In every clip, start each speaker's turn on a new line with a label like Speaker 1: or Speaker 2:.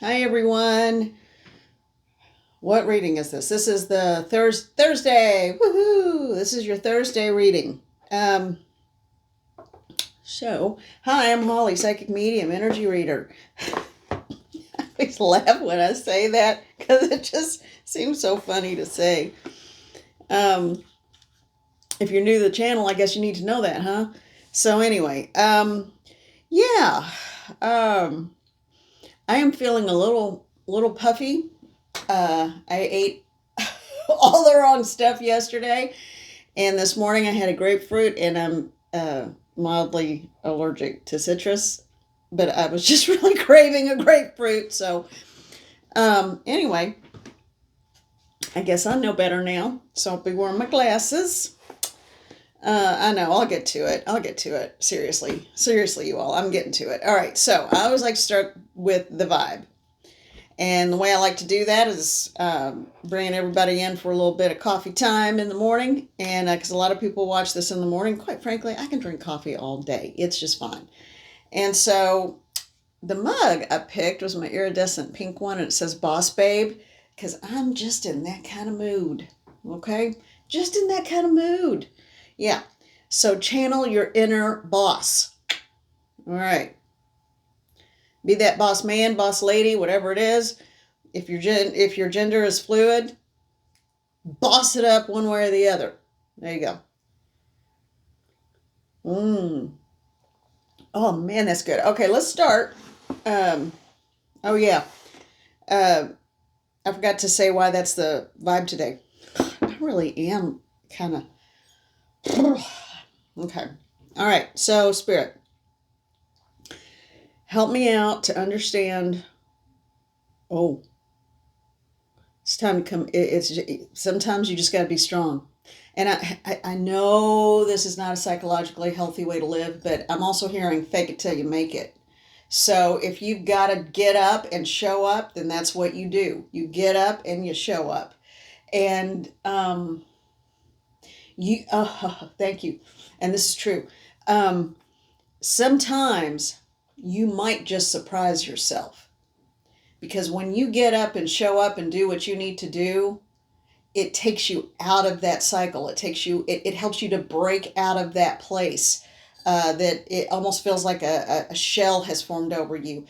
Speaker 1: Hi, everyone. What reading is this? This is the Thursday. Woohoo! This is your Thursday reading. Hi, I'm Holly, psychic medium, energy reader. I always laugh when I say that because it just seems so funny to say. If you're new to the channel, I guess you need to know that, huh? So anyway, yeah. I am feeling a little puffy. I ate all the wrong stuff yesterday, and this morning I had a grapefruit, and I'm mildly allergic to citrus, but I was just really craving a grapefruit. So anyway, I guess I know better now, so I'll be wearing my glasses. I know, I'll get to it. Seriously, you all, I'm getting to it. All right, so I always like to start with the vibe. And the way I like to do that is bringing everybody in for a little bit of coffee time in the morning. And because a lot of people watch this in the morning, quite frankly, I can drink coffee all day. It's just fine. And so the mug I picked was my iridescent pink one, and it says Boss Babe, because I'm just in that kind of mood. Okay? Just in that kind of mood. Yeah. So channel your inner boss. All right. Be that boss man, boss lady, whatever it is. If your gender is fluid, boss it up one way or the other. There you go. Oh man, that's good. Okay, let's start. Oh yeah. I forgot to say why that's the vibe today. I really am kind of. Okay. All right. So Spirit, help me out to understand. Oh, it's time to come. Sometimes you just got to be strong. And I know this is not a psychologically healthy way to live, but I'm also hearing fake it till you make it. So if you've got to get up and show up, then that's what you do. You get up and you show up. And thank you. And this is true. Sometimes you might just surprise yourself. Because when you get up and show up and do what you need to do, it takes you out of that cycle. It helps you to break out of that place that it almost feels like a shell has formed over you.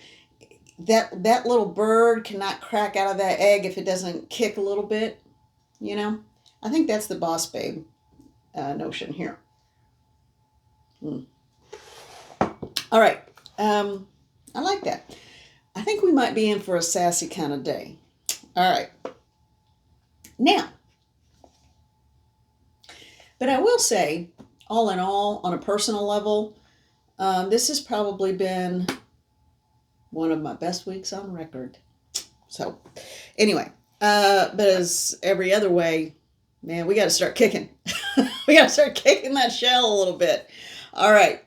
Speaker 1: That little bird cannot crack out of that egg if it doesn't kick a little bit, you know? I think that's the boss babe notion here. All right. I like that. I think we might be in for a sassy kind of day. All right. Now, but I will say, all in all, on a personal level, this has probably been one of my best weeks on record. So, anyway, but as every other way, man, we got to start kicking. We got to start kicking that shell a little bit. All right.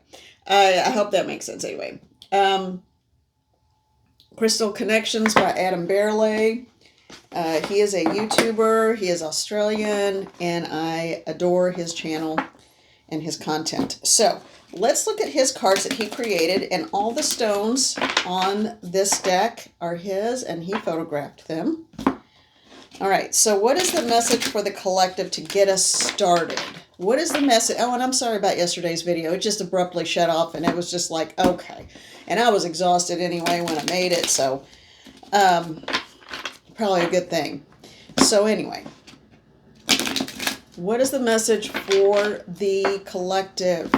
Speaker 1: I hope that makes sense anyway. Crystal Connections by Adam Berlay. He is a YouTuber. He is Australian, and I adore his channel and his content. So let's look at his cards that he created, and all the stones on this deck are his, and he photographed them. All right, so what is the message for the collective to get us started? What is the message? Oh, and I'm sorry about yesterday's video. It just abruptly shut off, and it was just like, okay. And I was exhausted anyway when I made it, so probably a good thing. So anyway, what is the message for the collective?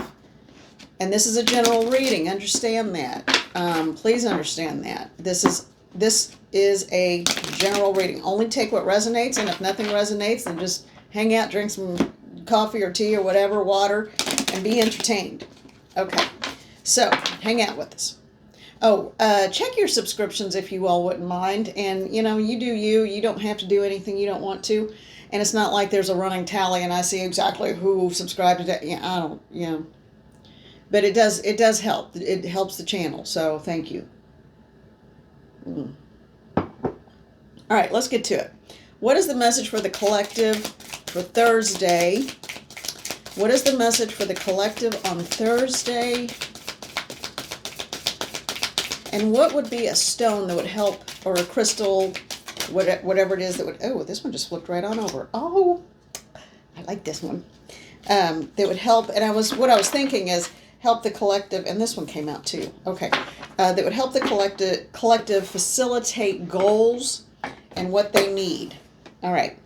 Speaker 1: And this is a general reading. Understand that. Please understand that. This is a general reading. Only take what resonates, and if nothing resonates, then just hang out, drink some coffee or tea or whatever, water, and be entertained. Okay, so hang out with us. Oh, check your subscriptions if you all wouldn't mind. And, you know, you do you. You don't have to do anything you don't want to. And it's not like there's a running tally and I see exactly who subscribed to that. Yeah, I don't, you know. But it does help. It helps the channel. So thank you. All right, let's get to it. What is the message for the collective for Thursday? What is the message for the collective on Thursday? And what would be a stone that would help, or a crystal, whatever it is that would, oh, this one just flipped right on over. Oh, I like this one. That would help, and what I was thinking is help the collective, and this one came out too. Okay. That would help the collective facilitate goals and what they need. All right.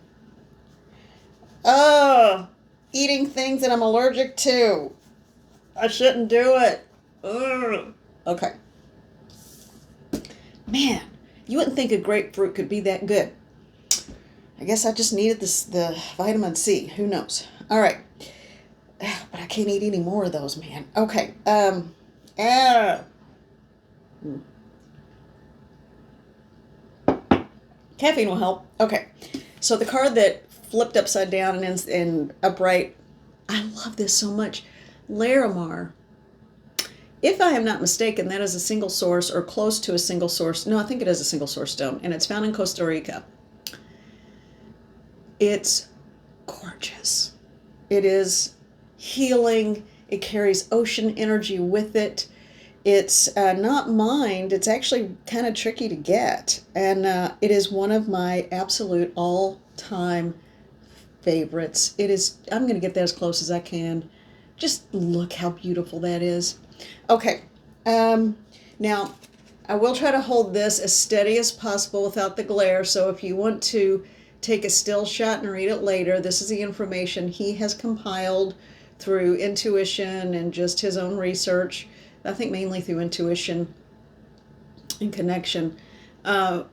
Speaker 1: Oh, eating things that I'm allergic to. I shouldn't do it. Ugh. Okay. Man, you wouldn't think a grapefruit could be that good. I guess I just needed the vitamin C. Who knows? All right. But I can't eat any more of those, man. Okay. Caffeine will help. Okay. So the card that flipped upside down and upright, I love this so much. Larimar. If I am not mistaken, that is a single source or close to a single source. No, I think it is a single source stone, and it's found in Costa Rica. It's gorgeous. It is healing. It carries ocean energy with it. It's not mined. It's actually kind of tricky to get. And it is one of my absolute all-time favorites. It is. I'm going to get that as close as I can. Just look how beautiful that is. Okay. Now, I will try to hold this as steady as possible without the glare. So if you want to take a still shot and read it later, this is the information he has compiled through intuition and just his own research. I think mainly through intuition and connection to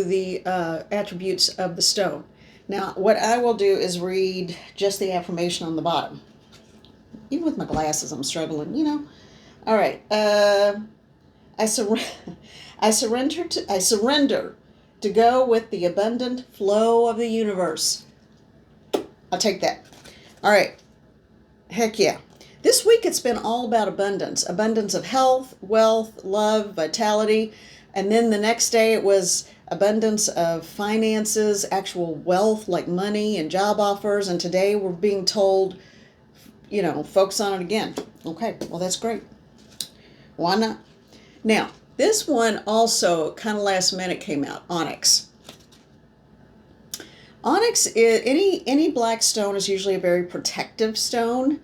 Speaker 1: the attributes of the stone. Now, what I will do is read just the affirmation on the bottom. Even with my glasses, I'm struggling, you know. All right. I surrender to go with the abundant flow of the universe. I'll take that. All right. Heck yeah. This week it's been all about abundance. Abundance of health, wealth, love, vitality. And then the next day it was abundance of finances, actual wealth like money and job offers. And today we're being told, you know, focus on it again. Okay, well, that's great. Why not? Now, this one also kind of last minute came out, onyx. Onyx is any black stone is usually a very protective stone,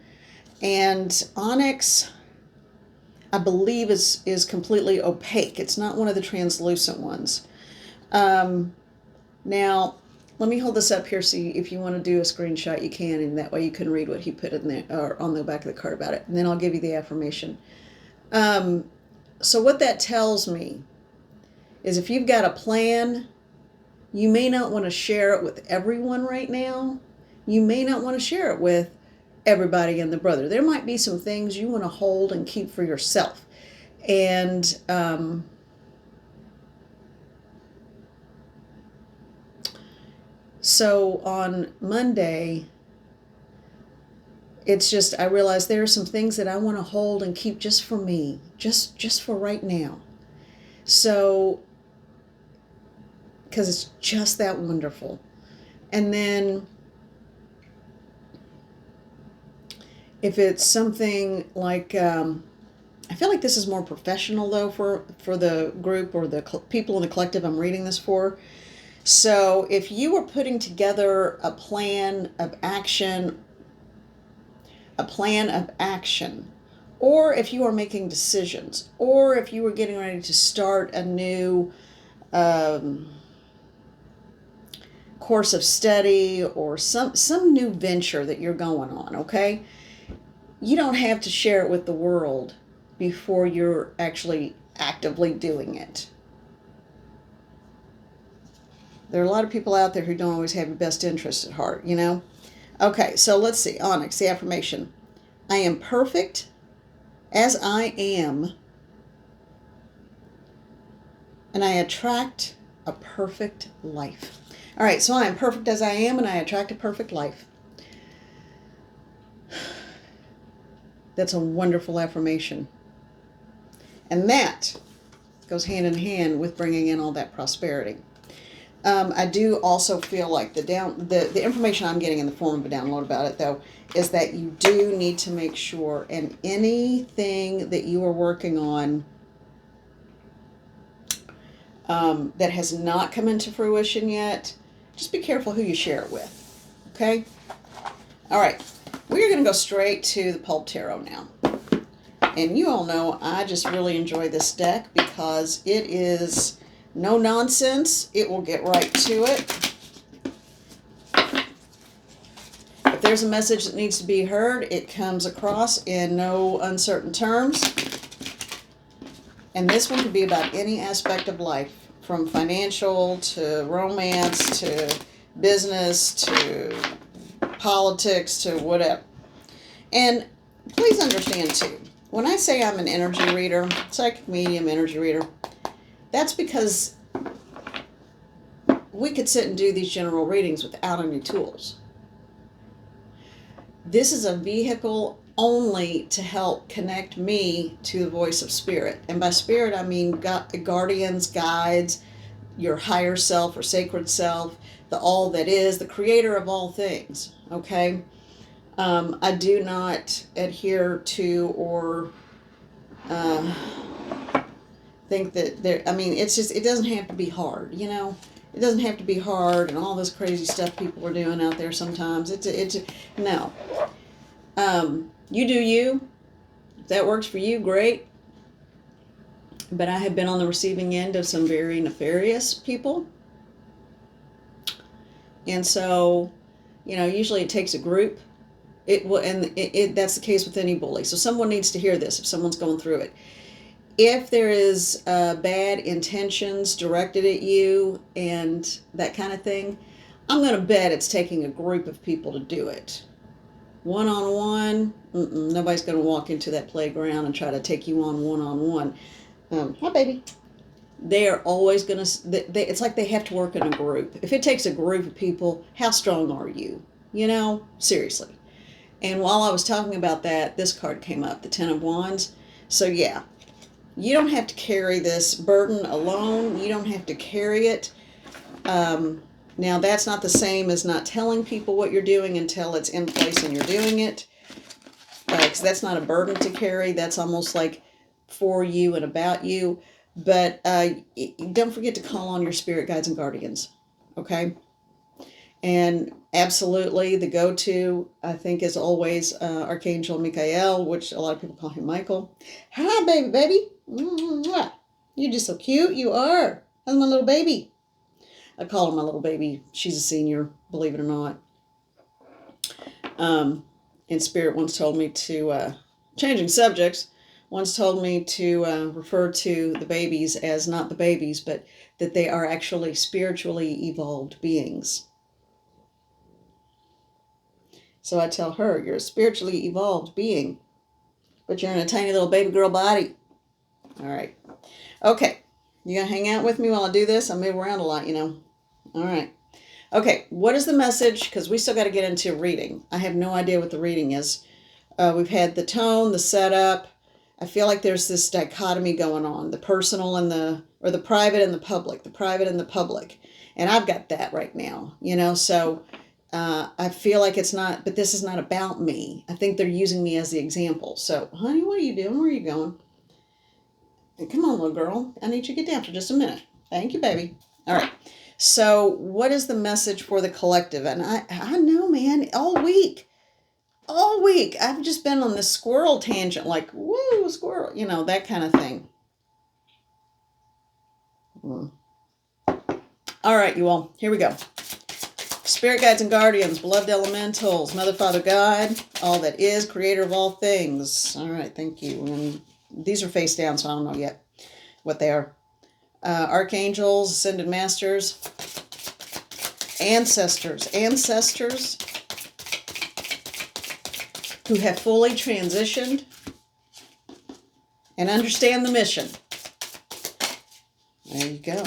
Speaker 1: and onyx, I believe, is completely opaque. It's not one of the translucent ones. Now, let me hold this up here. See if you want to do a screenshot, you can, and that way you can read what he put in there or on the back of the card about it. And then I'll give you the affirmation. So what that tells me is if you've got a plan, you may not want to share it with everyone right now. You may not want to share it with everybody and the brother. There might be some things you want to hold and keep for yourself. And so on Monday, it's just, I realized there are some things that I want to hold and keep just for me, just for right now. So, because it's just that wonderful. And then if it's something like, I feel like this is more professional though for the group or the people in the collective I'm reading this for. So if you were putting together a plan of action, or if you are making decisions, or if you were getting ready to start a new course of study or some new venture that you're going on, okay? You don't have to share it with the world before you're actually actively doing it. There are a lot of people out there who don't always have your best interest at heart, you know? Okay, so let's see. Onyx, the affirmation. I am perfect as I am, and I attract a perfect life. All right, so I am perfect as I am, and I attract a perfect life. That's a wonderful affirmation. And that goes hand in hand with bringing in all that prosperity. I do also feel like the information I'm getting in the form of a download about it, though, is that you do need to make sure, and anything that you are working on, that has not come into fruition yet, just be careful who you share it with. Okay? All right. We're going to go straight to the Pulp Tarot now. And you all know I just really enjoy this deck because it is no nonsense. It will get right to it. If there's a message that needs to be heard, it comes across in no uncertain terms. And this one could be about any aspect of life, from financial to romance to business to politics to whatever. And please understand too, when I say I'm an energy reader, psychic medium, energy reader, that's because we could sit and do these general readings without any tools. This is a vehicle only to help connect me to the voice of spirit. And by spirit, I mean guardians, guides, your higher self or sacred self, the all that is, the creator of all things. Okay? I do not adhere to or think that there, I mean, it's just, it doesn't have to be hard, you know? It doesn't have to be hard and all this crazy stuff people are doing out there sometimes. No. You do you. If that works for you, great. But I have been on the receiving end of some very nefarious people. And so, you know, usually it takes a group. It will, and that's the case with any bully. So someone needs to hear this if someone's going through it. If there is bad intentions directed at you and that kind of thing, I'm going to bet it's taking a group of people to do it. One-on-one, nobody's going to walk into that playground and try to take you on one-on-one. Hi, baby. They are always going to, it's like they have to work in a group. If it takes a group of people, how strong are you? You know, seriously. And while I was talking about that, this card came up, the Ten of Wands. So yeah, you don't have to carry this burden alone. You don't have to carry it. Now, that's not the same as not telling people what you're doing until it's in place and you're doing it. Because that's not a burden to carry. That's almost like for you and about you. But don't forget to call on your spirit guides and guardians. Okay? And absolutely, the go-to, I think, is always Archangel Michael, which a lot of people call him Michael. Hi, baby. You're just so cute. You are. How's my little baby? I call her my little baby. She's a senior, believe it or not. And Spirit once told me to, changing subjects, once told me to refer to the babies as not the babies, but that they are actually spiritually evolved beings. So I tell her, you're a spiritually evolved being, but you're in a tiny little baby girl body. All right. Okay. You going to hang out with me while I do this? I move around a lot, you know. All right. Okay. What is the message? Because we still got to get into reading. I have no idea what the reading is. We've had the tone, the setup. I feel like there's this dichotomy going on, the personal and the private and the public, the private and the public. And I've got that right now, you know, so I feel like it's not, but this is not about me. I think they're using me as the example. So, honey, what are you doing? Where are you going? Come on, little girl. I need you to get down for just a minute. Thank you, baby. All right. So what is the message for the collective? And I know, man, all week, I've just been on this squirrel tangent, like, woo, squirrel, you know, that kind of thing. All right, you all, here we go. Spirit guides and guardians, beloved elementals, Mother, Father, God, all that is, creator of all things. All right, thank you. And these are face down, so I don't know yet what they are. Archangels, ascended masters, ancestors who have fully transitioned and understand the mission. There you go.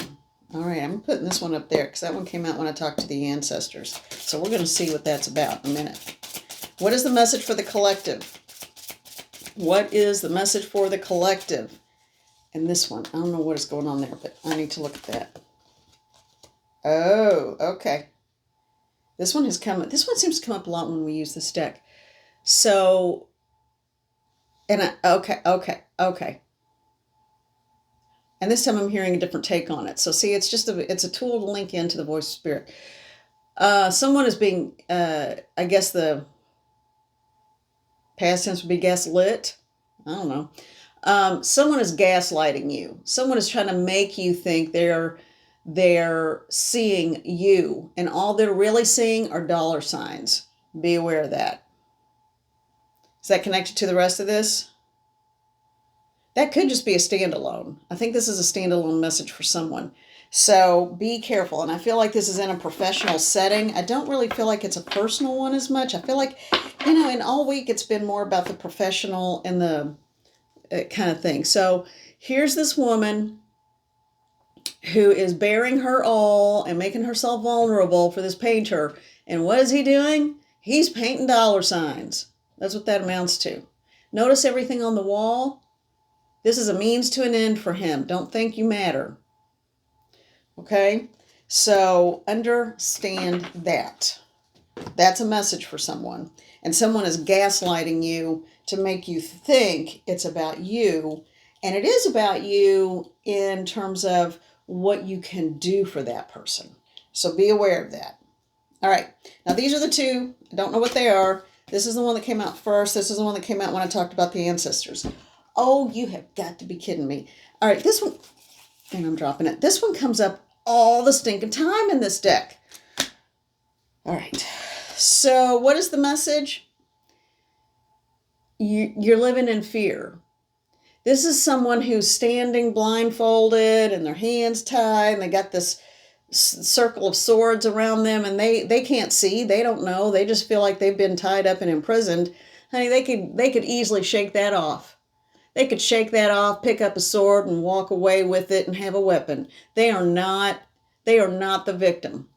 Speaker 1: All right, I'm putting this one up there because that one came out when I talked to the ancestors. So we're going to see what that's about in a minute. What is the message for the collective? What is the message for the collective? And this one, I don't know what is going on there, but I need to look at that. Oh, okay. This one seems to come up a lot when we use this deck. So, and okay. And this time I'm hearing a different take on it. So see, it's a tool to link into the voice of spirit. Someone is being, I guess the past tense would be gaslit. I don't know. Someone is gaslighting you. Someone is trying to make you think they're seeing you, and all they're really seeing are dollar signs. Be aware of that. Is that connected to the rest of this? That could just be a standalone. I think this is a standalone message for someone. So be careful. And I feel like this is in a professional setting. I don't really feel like it's a personal one as much. I feel like, in all week it's been more about the professional and the kind of thing. So here's this woman who is bearing her all and making herself vulnerable for this painter. And what is he doing? He's painting dollar signs. That's what that amounts to. Notice everything on the wall. This is a means to an end for him. Don't think you matter. Okay? So understand that. That's a message for someone. And someone is gaslighting you to make you think it's about you. And it is about you in terms of what you can do for that person. So be aware of that. All right. Now these are the two. I don't know what they are. This is the one that came out first. This is the one that came out when I talked about the ancestors. Oh, you have got to be kidding me. All right, this one, and I'm dropping it. This one comes up all the stinking time in this deck. All right, so what is the message? You're living in fear. This is someone who's standing blindfolded and their hands tied, and they got this circle of swords around them, and they can't see. They don't know. They just feel like they've been tied up and imprisoned. Honey, they could easily shake that off. They could shake that off, pick up a sword, and walk away with it and have a weapon. They are not the victim.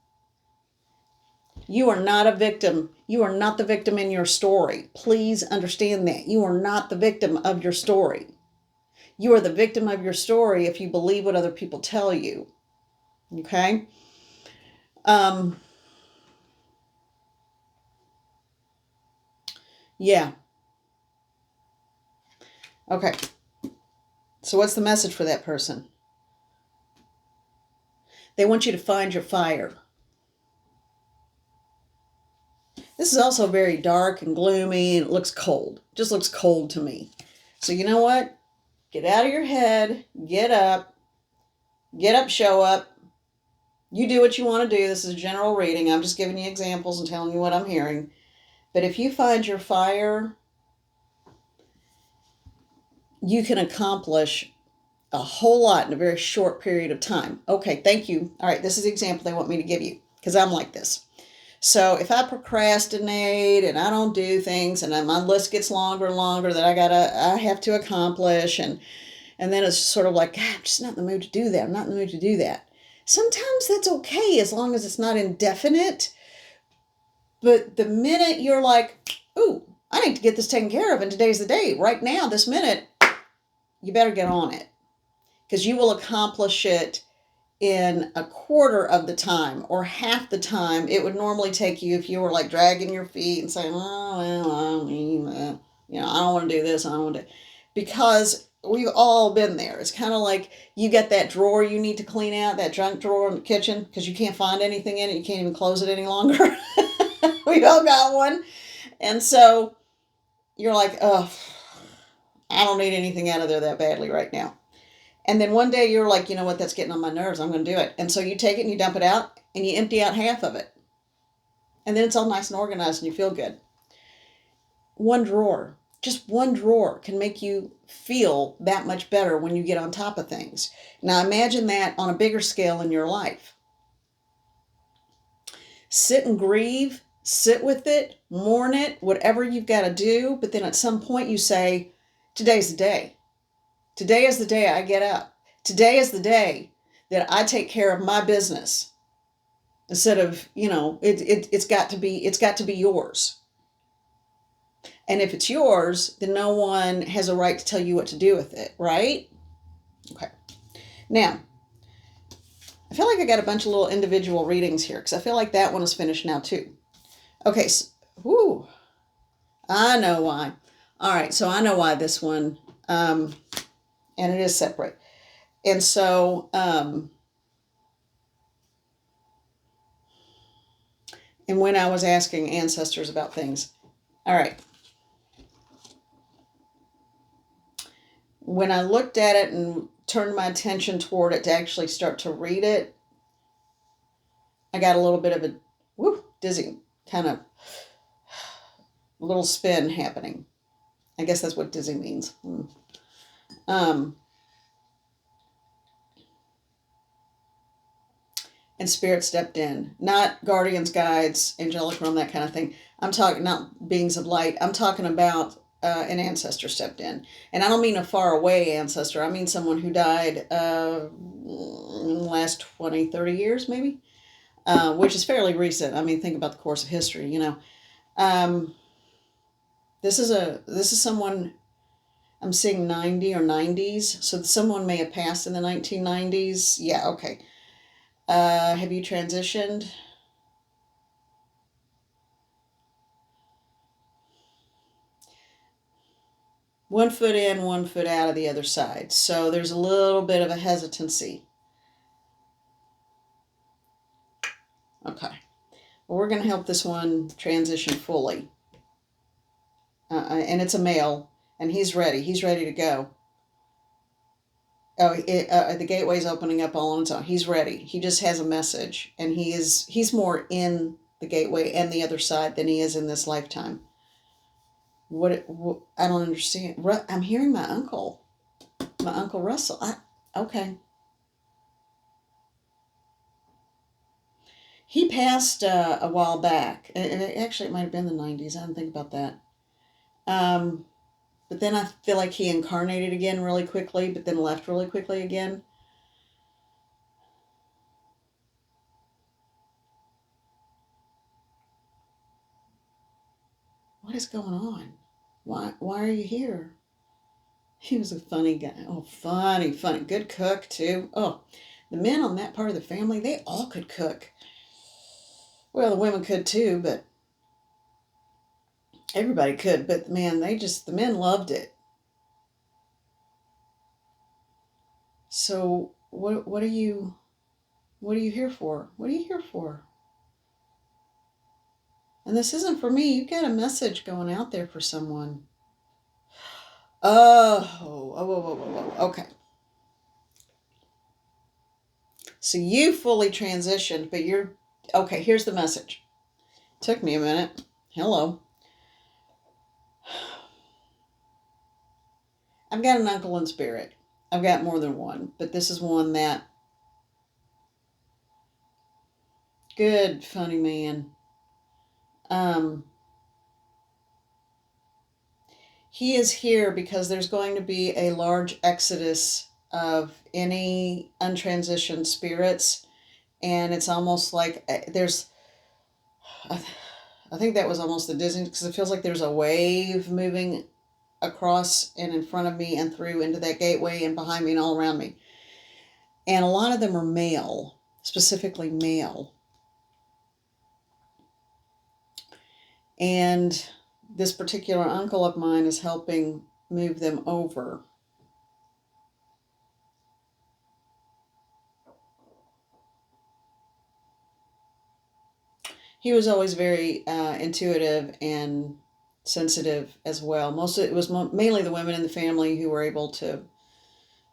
Speaker 1: You are not a victim. You are not the victim in your story. Please understand that. You are not the victim of your story. You are the victim of your story if you believe what other people tell you. Okay? Yeah. Okay. So what's the message for that person? They want you to find your fire. This is also very dark and gloomy, and it looks cold. It just looks cold to me. So you know what? Get out of your head. Get up, show up. You do what you want to do. This is a general reading. I'm just giving you examples and telling you what I'm hearing. But if you find your fire, you can accomplish a whole lot in a very short period of time. Okay, thank you. All right, this is the example they want me to give you because I'm like this. So if I procrastinate and I don't do things and then my list gets longer and longer that I have to accomplish, and then it's sort of like, God, I'm just not in the mood to do that. I'm not in the mood to do that. Sometimes that's okay as long as it's not indefinite. But the minute you're like, ooh, I need to get this taken care of, and today's the day, right now, this minute, you better get on it. Because you will accomplish it in a quarter of the time or half the time it would normally take you if you were like dragging your feet and saying, oh, well, I mean, I don't want to do this. I don't want to. Because we've all been there. It's kind of like you get that drawer you need to clean out, that junk drawer in the kitchen, because you can't find anything in it. You can't even close it any longer. We've all got one. And so you're like, oh, I don't need anything out of there that badly right now. And then one day you're like, you know what, that's getting on my nerves. I'm going to do it. And so you take it and you dump it out and you empty out half of it. And then it's all nice and organized and you feel good. One drawer, just one drawer can make you feel that much better when you get on top of things. Now imagine that on a bigger scale in your life. Sit and grieve, sit with it, mourn it, whatever you've got to do. But then at some point you say, today's the day. Today is the day I get up. Today is the day that I take care of my business. Instead of, it's got to be yours. And if it's yours, then no one has a right to tell you what to do with it, right? Okay. Now, I feel like I got a bunch of little individual readings here because I feel like that one is finished now too. Okay, so, I know why. All right, so I know why this one, and it is separate. And so, and when I was asking ancestors about things, all right, when I looked at it and turned my attention toward it to actually start to read it, I got a little bit of a dizzy kind of little spin happening. I guess that's what dizzy means. And spirit stepped in, not guardians, guides, angelic realm, that kind of thing. I'm talking not beings of light. I'm talking about an ancestor stepped in, and I don't mean a far away ancestor. I mean someone who died in the last 20, 30 years, maybe, which is fairly recent. I mean, think about the course of history. Um, this is someone. I'm seeing 90 or 90s, so someone may have passed in the 1990s. Yeah, okay. Have you transitioned? One foot in, one foot out of the other side. So there's a little bit of a hesitancy. Okay. Well, we're going to help this one transition fully. And it's a male, and he's ready. He's ready to go. Oh, the gateway's opening up all on its own. He's ready. He just has a message, and he's more in the gateway and the other side than he is in this lifetime. What I don't understand. I'm hearing my uncle Russell. Okay. He passed a while back, and actually it might have been the 90s. I didn't think about that. Um, but then I feel like he incarnated again really quickly, but then left really quickly again. What is going on? Why are you here? He was a funny guy. Oh, funny, funny. Good cook, too. Oh, the men on that part of the family, they all could cook. Well, the women could too, but everybody could. But man, the men loved it. So what are you here for? What are you here for? And this isn't for me. You've got a message going out there for someone. Okay. So you fully transitioned, but you're okay. Here's the message. Took me a minute. Hello. I've got an uncle in spirit. I've got more than one, but this is one that good, funny man. He is here because there's going to be a large exodus of any untransitioned spirits, and it's almost like there's. I think that was almost the Disney because it feels like there's a wave moving across and in front of me and through into that gateway and behind me and all around me. And a lot of them are male, specifically male. And this particular uncle of mine is helping move them over. He was always very intuitive and sensitive as well. It was mainly the women in the family who were able to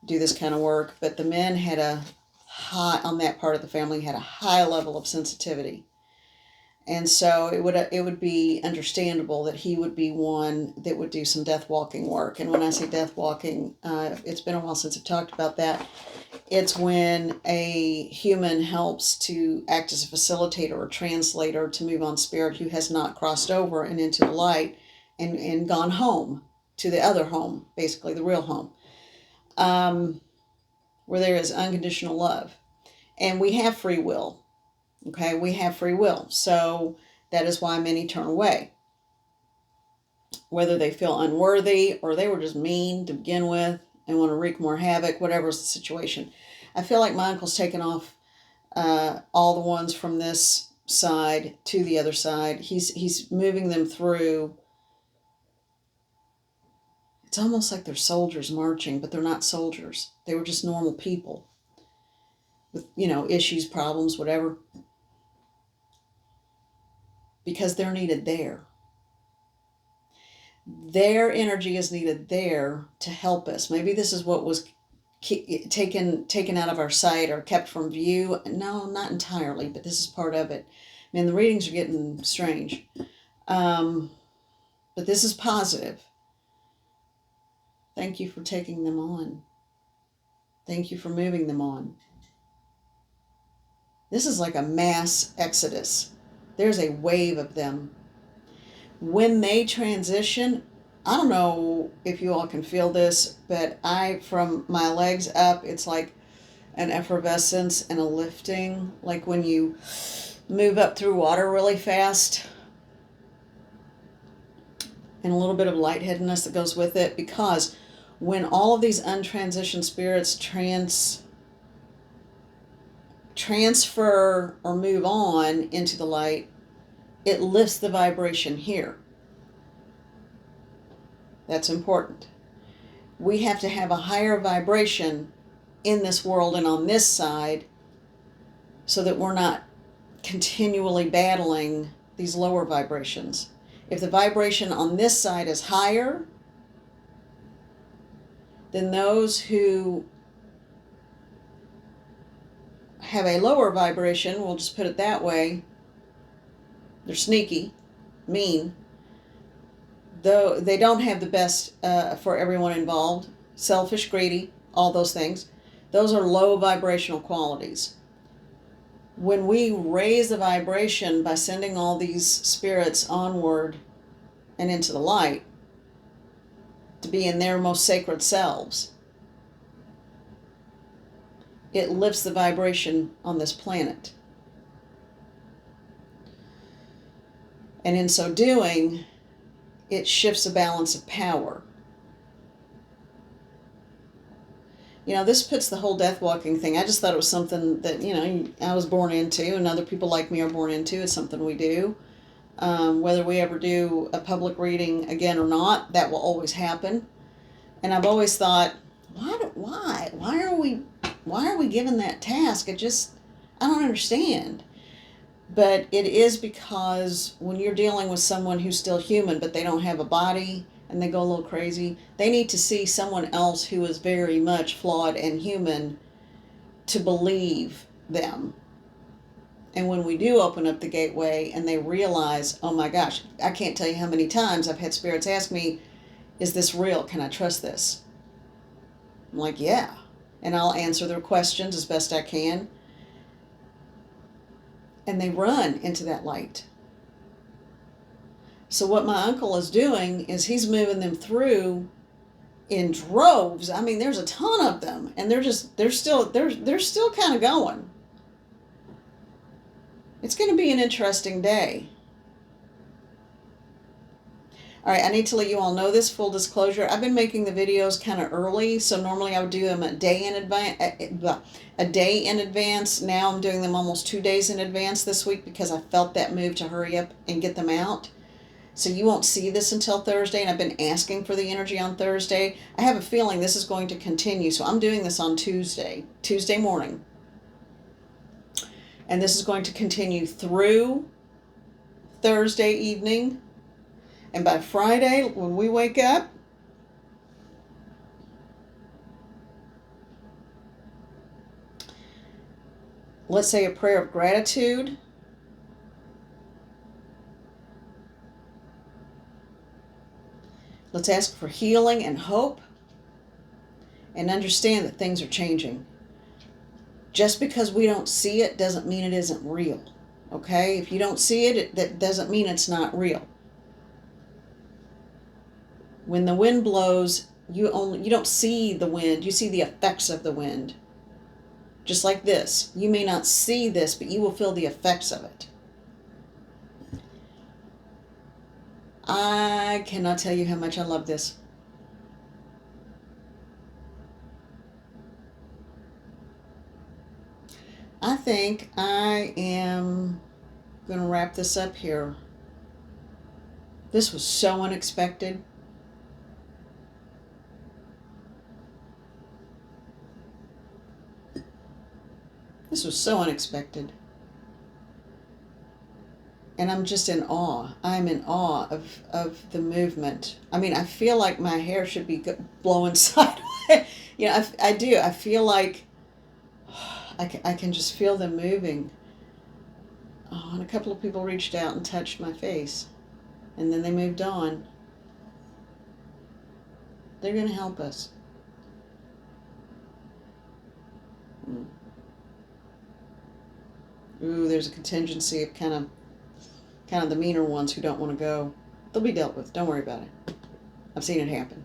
Speaker 1: do this kind of work, but the men had on that part of the family had a high level of sensitivity. And so it would be understandable that he would be one that would do some death walking work. And when I say death walking, it's been a while since I've talked about that. It's when a human helps to act as a facilitator or translator to move on spirit who has not crossed over and into the light and gone home to the other home, basically the real home, where there is unconditional love. And we have free will. Okay, we have free will. So that is why many turn away. Whether they feel unworthy or they were just mean to begin with and want to wreak more havoc, whatever's the situation. I feel like my uncle's taken off all the ones from this side to the other side. He's moving them through It's almost like they're soldiers marching, but they're not soldiers. They were just normal people with, issues, problems, whatever. Because they're needed there. Their energy is needed there to help us. Maybe this is what was taken out of our sight or kept from view. No, not entirely, but this is part of it. Man, the readings are getting strange. But this is positive. Thank you for taking them on. Thank you for moving them on. This is like a mass exodus. There's a wave of them. When they transition, I don't know if you all can feel this, but from my legs up, it's like an effervescence and a lifting, like when you move up through water really fast, and a little bit of lightheadedness that goes with it, because when all of these untransitioned spirits transfer or move on into the light, it lifts the vibration here. That's important. We have to have a higher vibration in this world and on this side so that we're not continually battling these lower vibrations. If the vibration on this side is higher, then those who have a lower vibration, we'll just put it that way, they're sneaky, mean, though they don't have the best for everyone involved, selfish, greedy, all those things. Those are low vibrational qualities. When we raise the vibration by sending all these spirits onward and into the light to be in their most sacred selves, it lifts the vibration on this planet. And in so doing, it shifts the balance of power. This puts the whole death walking thing. I just thought it was something that, I was born into and other people like me are born into. It's something we do. Whether we ever do a public reading again or not, that will always happen. And I've always thought, why are we given that task? I don't understand. But it is because when you're dealing with someone who's still human, but they don't have a body and they go a little crazy, they need to see someone else who is very much flawed and human to believe them. And when we do open up the gateway and they realize, oh my gosh, I can't tell you how many times I've had spirits ask me, is this real? Can I trust this? I'm like, yeah. And I'll answer their questions as best I can. And they run into that light. So what my uncle is doing is he's moving them through in droves. I mean, there's a ton of them, and they're still kind of going. It's going to be an interesting day. All right, I need to let you all know this, full disclosure. I've been making the videos kind of early, so normally I would do them a day in advance. Now I'm doing them almost 2 days in advance this week because I felt that move to hurry up and get them out. So you won't see this until Thursday, and I've been asking for the energy on Thursday. I have a feeling this is going to continue, so I'm doing this on Tuesday morning. And this is going to continue through Thursday evening. And by Friday, when we wake up, let's say a prayer of gratitude. Let's ask for healing and hope and understand that things are changing. Just because we don't see it doesn't mean it isn't real. Okay? If you don't see it, that doesn't mean it's not real. When the wind blows, you don't see the wind, you see the effects of the wind. Just like this. You may not see this, but you will feel the effects of it. I cannot tell you how much I love this. I think I am going to wrap this up here. This was so unexpected. This was so unexpected. And I'm just in awe. I'm in awe of the movement. I mean, I feel like my hair should be blowing sideways. I do. I feel like I can just feel them moving. Oh, and a couple of people reached out and touched my face. And then they moved on. They're going to help us. Ooh, there's a contingency of kind of the meaner ones who don't want to go. They'll be dealt with. Don't worry about it. I've seen it happen.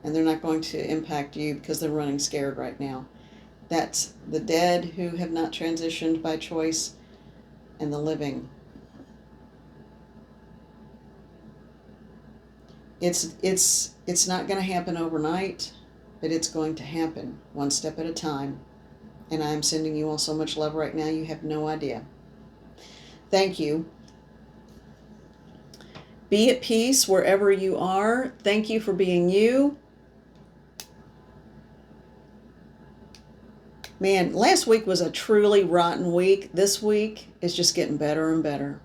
Speaker 1: And they're not going to impact you because they're running scared right now. That's the dead who have not transitioned by choice and the living. It's not going to happen overnight, but it's going to happen one step at a time. And I'm sending you all so much love right now, you have no idea. Thank you. Be at peace wherever you are. Thank you for being you. Man, last week was a truly rotten week. This week is just getting better and better.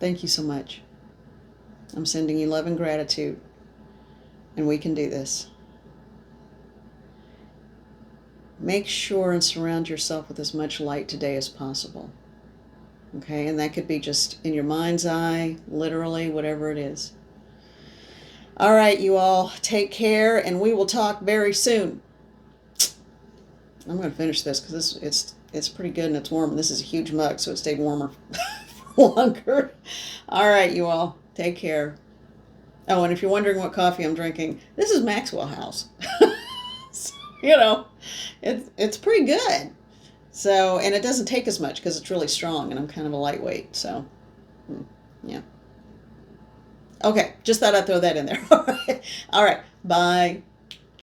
Speaker 1: Thank you so much. I'm sending you love and gratitude. And we can do this. Make sure and surround yourself with as much light today as possible. Okay, and that could be just in your mind's eye, literally, whatever it is. All right, you all, take care, and we will talk very soon. I'm going to finish this because it's pretty good and it's warm. This is a huge mug, so it stayed warmer for longer. All right, you all, take care. Oh, and if you're wondering what coffee I'm drinking, this is Maxwell House. So, it's pretty good. So, and it doesn't take as much because it's really strong and I'm kind of a lightweight. So, yeah. Okay, just thought I'd throw that in there. All right. Bye.